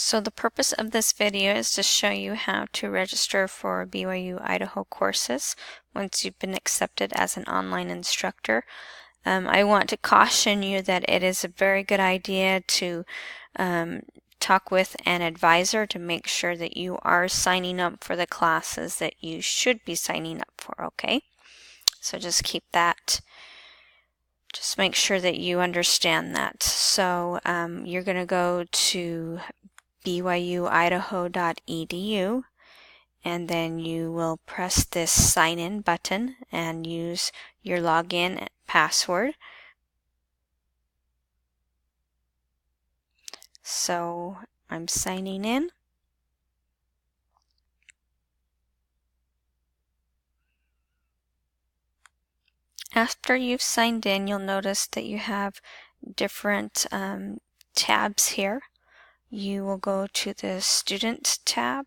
So the purpose of this video is to show you how to register for BYU Idaho courses once you've been accepted as an online instructor. I want to caution you that it is a very good idea to talk with an advisor to make sure that you are signing up for the classes that you should be signing up for, okay? So just keep that. Just make sure that you understand that. So you're going to go to BYU-Idaho.edu, and then you will press this sign in button and use your login password. So I'm signing in. After you've signed in, you'll notice that you have different tabs here. You will go to the Student tab,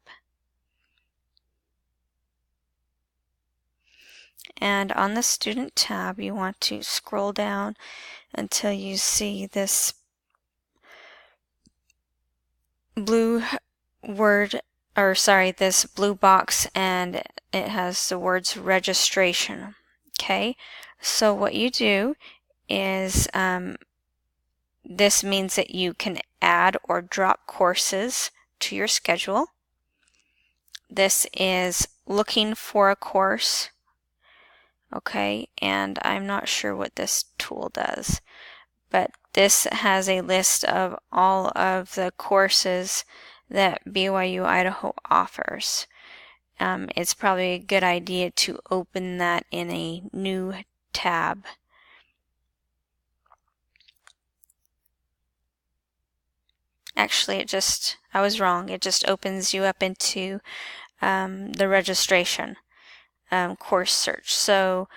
and on the Student tab you want to scroll down until you see this blue this blue box, and it has the words registration. Okay, so what you do is this means that you can add or drop courses to your schedule. This is looking for a course, okay, and I'm not sure what this tool does, but this has a list of all of the courses that BYU Idaho offers. It's probably a good idea to open that in a new tab. Actually, I was wrong. It just opens you up into the registration course search. So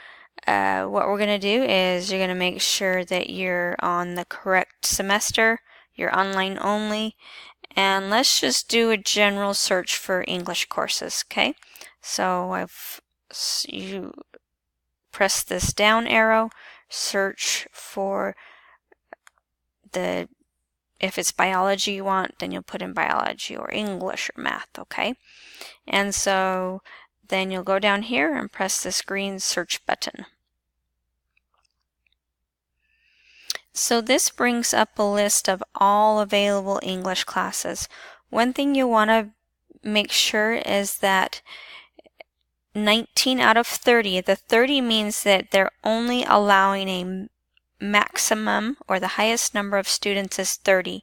what we're going to do is you're going to make sure that you're on the correct semester, you're online only, and let's just do a general search for English courses, okay? So you press this down arrow, search for if it's biology you want, then you'll put in biology or English or math, okay? And so then you'll go down here and press this green search button. So this brings up a list of all available English classes. One thing you want to make sure is that 19 out of 30, the 30 means that they're only allowing a maximum, or the highest number of students is 30,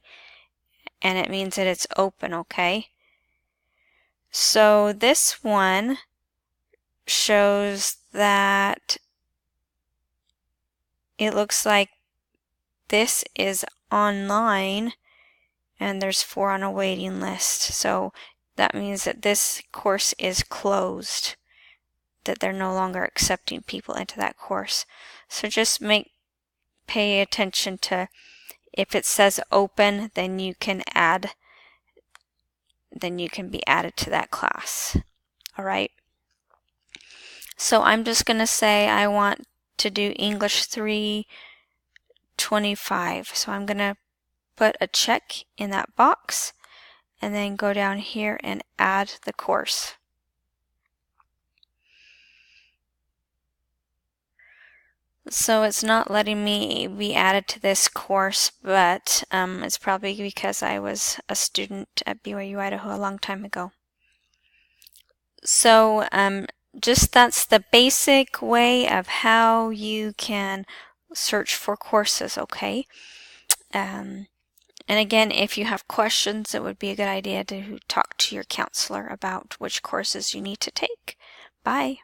and it means that it's open, okay? So this one shows that it looks like this is online and there's 4 on a waiting list. So that means that this course is closed, that they're no longer accepting people into that course. So just pay attention to, if it says open, then you can be added to that class. All right. So I'm just going to say I want to do English 325. So I'm going to put a check in that box and then go down here and add the course. So it's not letting me be added to this course, but it's probably because I was a student at BYU Idaho a long time ago. So that's the basic way of how you can search for courses, okay? And again, if you have questions, it would be a good idea to talk to your counselor about which courses you need to take. Bye.